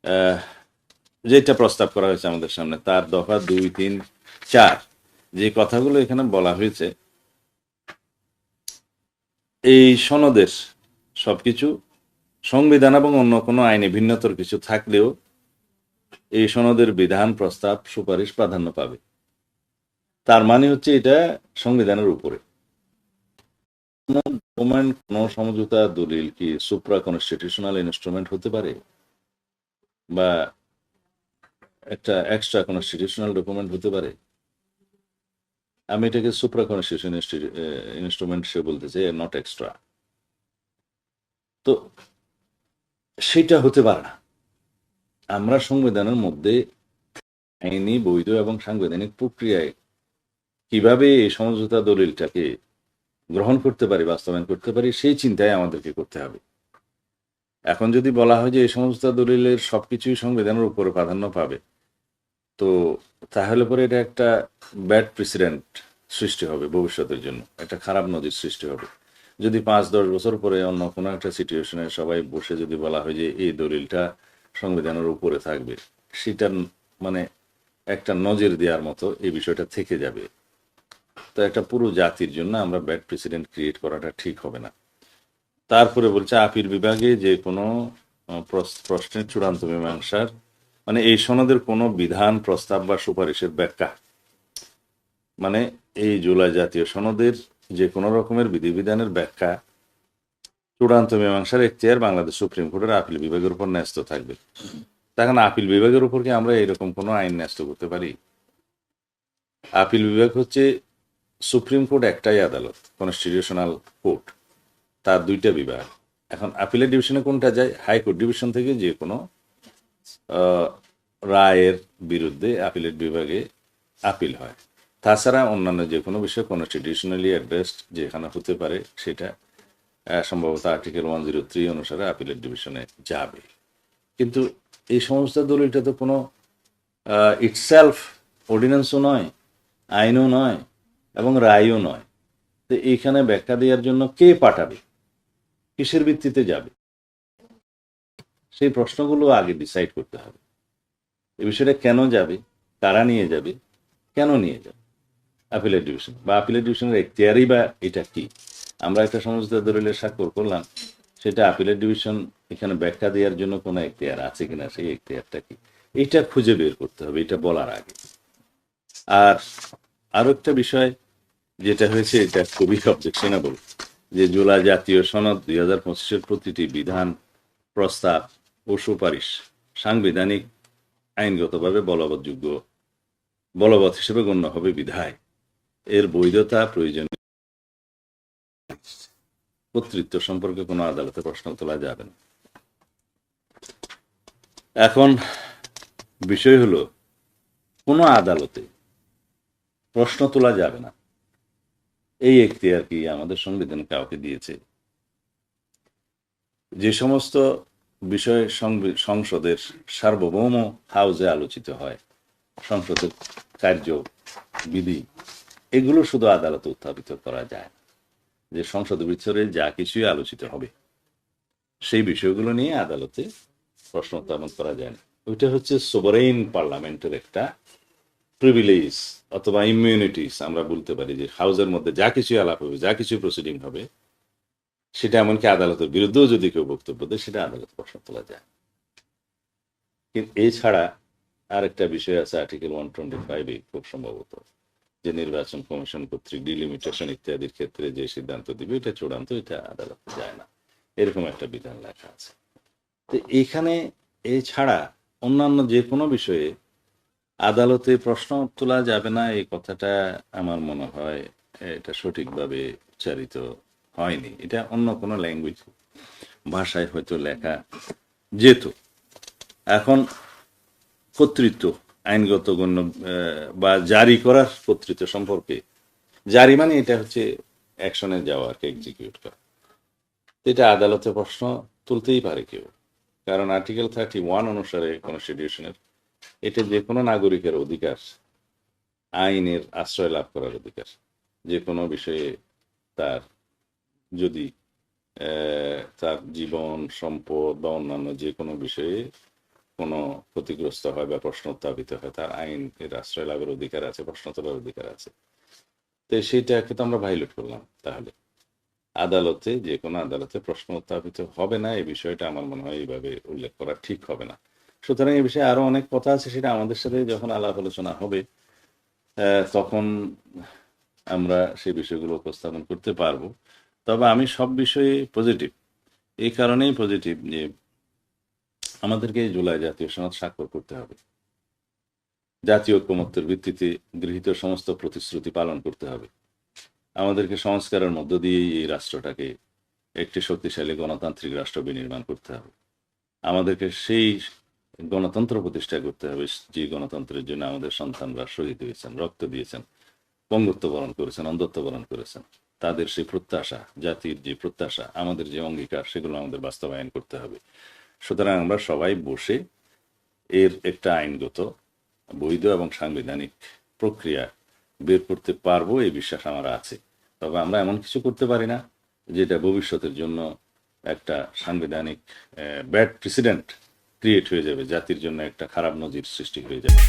আহ, যেটা প্রস্তাব করা হয়েছে আমাদের সামনে তার দফা 2, 3, 4 যে কথাগুলো এখানে বলা হয়েছে, এই সনদের সবকিছু সংবিধান এবং অন্য কোনো আইনে ভিন্নতর কিছু থাকলেও এই সনদের বিধান, প্রস্তাব, সুপারিশ প্রাধান্য পাবে। তার মানে হচ্ছে এটা সংবিধানের উপরে। ডকুমেন্ট, কোন সমঝোতা দলিল কি সুপ্রা কনস্টিটিউশনাল ইনস্ট্রুমেন্ট হতে পারে, বা একটা এক্সট্রা কনস্টিটিউশনাল ডকুমেন্ট হতে পারে? আমি এটাকে সুপ্রা কনস্টিটিউশন ইনস্ট্রুমেন্ট সে বলতেছে, নট এক্সট্রা। তো সেটা হতে পারে না। আমরা সংবিধানের মধ্যে আইনি, বৈধ এবং সাংবিধানিক প্রক্রিয়ায় কিভাবে এই সমঝোতা দলিলটাকে গ্রহণ করতে পারি, বাস্তবায়ন করতে পারি, সেই চিন্তায় আমাদেরকে করতে হবে। এখন যদি বলা হয় যে এই সমঝোতা দলিলের সবকিছুই সংবিধানের উপরে প্রাধান্য পাবে, তো তাহলে পরে এটা একটা ব্যাড প্রেসিডেন্ট সৃষ্টি হবে ভবিষ্যতের জন্য, একটা খারাপ নজির সৃষ্টি হবে। যদি 5-10 বছর পরে অন্য কোনো একটা সিচুয়েশনে সবাই বসে যদি বলা হয় যে এই দলিলটা সংবিধানের উপরে থাকবে, সেটা মানে একটা নজির দেওয়ার মতো এই বিষয়টা থেকে যাবে। তো একটা পুরো জাতির জন্য আমরা ব্যাড প্রেসিডেন্ট ক্রিয়েট করাটা ঠিক হবে না। তারপরে বলছে আপিল বিভাগে যে কোনো প্রশ্নের চূড়ান্ত মীমাংসার, মানে এই সনদের কোনো বিধান, প্রস্তাব বা সুপারিশের ব্যাখ্যা, মানে এই জুলাই জাতীয় সনদের যে কোনো রকমের বিধিবিধানের ব্যাখ্যা, চূড়ান্ত মীমাংসার এখতিয়ার বাংলাদেশ সুপ্রিম কোর্টের আপিল বিভাগের উপর ন্যস্ত থাকবে। তখন আপিল বিভাগের উপর কি আমরা এরকম কোনো আইন ন্যস্ত করতে পারি? আপিল বিভাগ হচ্ছে সুপ্রিম কোর্ট একটাই আদালত, কনস্টিটিউশনাল কোর্ট, তার 2টা বিভাগ। এখন আপিলের ডিভিশনে কোনটা যায়? হাইকোর্ট ডিভিশন থেকে যে কোনো রায়ের বিরুদ্ধে আপিলেট বিভাগে আপিল হয়। তাছাড়া অন্যান্য যে কোনো বিষয় কনস্টিটিউশনালি অ্যাড্রেসড যেখানে হতে পারে, সেটা সম্ভবত আর্টিকেল 103 অনুসারে আপিলেট ডিভিশনে যাবে। কিন্তু এই সমস্ত দলিলটা তো কোনো ইটসেলফ অর্ডিন্যান্সও নয়, আইনও নয়, এবং রায়ও নয়। তো এইখানে ব্যাখ্যা দেওয়ার জন্য কে পাঠাবে, কিসের ভিত্তিতে যাবে, সেই প্রশ্নগুলো আগে ডিসাইড করতে হবে। এই বিষয়টা কেন যাবে, কারা নিয়ে যাবে, কেন নিয়ে যাবে আপিলেট ডিভিশন, বা আপিলেট ডিভিশনের এখতিয়ারই বা এটা কি? আমরা একটা সমঝোতা দলিলে স্বাক্ষর করলাম, সেটা আপিলেট ডিভিশন এখানে ব্যাখ্যা দেওয়ার জন্য কোনো এখতিয়ার আছে কিনা, সেই এখতিয়ারটা কি, এটা খুঁজে বের করতে হবে এটা বলার আগে। আর আরো একটা বিষয় যেটা হয়েছে, এটা খুবই অবজেকশনেবল, যে জুলাই জাতীয় সনদ 2025-এর প্রতিটি বিধান, প্রস্তাব ও সুপারিশ সাংবিধানিক, আইনগতভাবে বলবৎ হিসেবে গণ্য হবে বিধায় এর বৈধতা, প্রয়োজনীয় কর্তৃত্ব সম্পর্কে কোনো আদালতে প্রশ্ন তোলা যাবে না। এখন বিষয় হলো, কোনো আদালতে প্রশ্ন তোলা যাবে না এই এখতিয়ার কি আমাদের সংবিধান কাউকে দিয়েছে? যে সমস্ত বিষয় সংসদের সার্বভৌম হাউজে আলোচিত হয়, সংসদের কার্য বিধি, এগুলো শুধু আদালতে উত্থাপিত করা যায় না। যে সংসদের ভিতরে যা কিছুই আলোচিত হবে, সেই বিষয়গুলো নিয়ে আদালতে প্রশ্ন উত্থাপন করা যায় না। ওইটা হচ্ছে সোভারেইন পার্লামেন্টের একটা প্রিভিলেজ অথবা ইমিউনিটিস আমরা বলতে পারি, যে হাউসের মধ্যে যা কিছু আলাপ হবে, যা কিছু প্রসিডিং হবে, সেটা এমনকি আদালতের বিরুদ্ধেও যদি কেউ বক্তব্য দেয়, সেটা আদালতে প্রশ্ন তোলা যায়। কিন্তু এছাড়া আরেকটা বিষয় আছে আর্টিকেল 125 খুব সম্ভবত, যে নির্বাচন কমিশন কর্তৃক ডিলিমিটেশন ইত্যাদির ক্ষেত্রে যে সিদ্ধান্ত দিবে, এটা চূড়ান্ত, এটা আদালতে যায় না, এরকম একটা বিধান লেখা আছে। তো এখানে এছাড়া অন্যান্য যে কোনো বিষয়ে আদালতে প্রশ্ন তোলা যাবে না, এই কথাটা আমার মনে হয় এটা সঠিকভাবে উচ্চারিত হয়নি। এটা অন্য কোনো ল্যাঙ্গুয়েজ, ভাষায় হয়তো লেখা যেত। এখন কর্তৃত্ব, আইনগত গণ্য বা জারি করার কর্তৃত্ব সম্পর্কে, জারি মানে এটা হচ্ছে অ্যাকশনে যাওয়া আর কি, এক্সিকিউট করা। এটা আদালতে প্রশ্ন তুলতেই পারে কেউ, কারণ আর্টিকেল 31 অনুসারে কনস্টিটিউশনের, এটা যে কোনো নাগরিকের অধিকার, আইনের আশ্রয় লাভ করার অধিকার। যে কোনো বিষয়ে তার যদি তার জীবন, সম্পদ বা অন্যান্য যে কোনো বিষয়ে কোনো ক্ষতিগ্রস্ত হয় বা প্রশ্ন উত্থাপিত হয়, তার আইনের আশ্রয় লাভের অধিকার আছে, প্রশ্ন তোলার অধিকার আছে। তো সেইটাকে তো আমরা ভাইলেট করলাম। তাহলে আদালতে, যে কোনো আদালতে প্রশ্ন উত্থাপিত হবে না, এই বিষয়টা আমার মনে হয় এইভাবে উল্লেখ করা ঠিক হবে না। সুতরাং এই বিষয়ে আরো অনেক কথা আছে, সেটা আমাদের সাথে যখন আলাপ আলোচনা হবে তখন আমরা সেই বিষয়গুলো উপস্থাপন করতে পারবো। তবে আমি সব বিষয়ে পজিটিভ, এই কারণেই পজিটিভ যে আমাদেরকে এই জুলাই জাতীয় সনদ স্বাক্ষর করতে হবে, জাতীয় ঐকমত্যের ভিত্তিতে গৃহীত সমস্ত প্রতিশ্রুতি পালন করতে হবে, আমাদেরকে সংস্কারের মধ্য দিয়েই এই রাষ্ট্রটাকে একটি শক্তিশালী গণতান্ত্রিক রাষ্ট্র বিনির্মাণ করতে হবে। আমাদেরকে সেই গণতন্ত্র প্রতিষ্ঠা করতে হবে, যে গণতন্ত্রের জন্য আমাদের সন্তানরা শহীদ হয়েছেন, রক্ত দিয়েছেন, পঙ্গুত্ব বরণ করেছেন, অন্ধত্ব বরণ করেছেন। তাদের সেই প্রত্যাশা, জাতির যে প্রত্যাশা, আমাদের যে অঙ্গীকার, সেগুলো আমাদের বাস্তবায়ন করতে হবে। সুতরাং আমরা সবাই বসে এর একটা আইনগত, বৈধ এবং সাংবিধানিক প্রক্রিয়া বের করতে পারবো, এই বিশ্বাস আমার আছে। তবে আমরা এমন কিছু করতে পারি না যেটা ভবিষ্যতের জন্য একটা সাংবিধানিক ব্যাড প্রেসিডেন্ট ক্রিয়েট হয়ে যাবে, জাতির জন্য একটা খারাপ নজির সৃষ্টি হয়ে যাবে।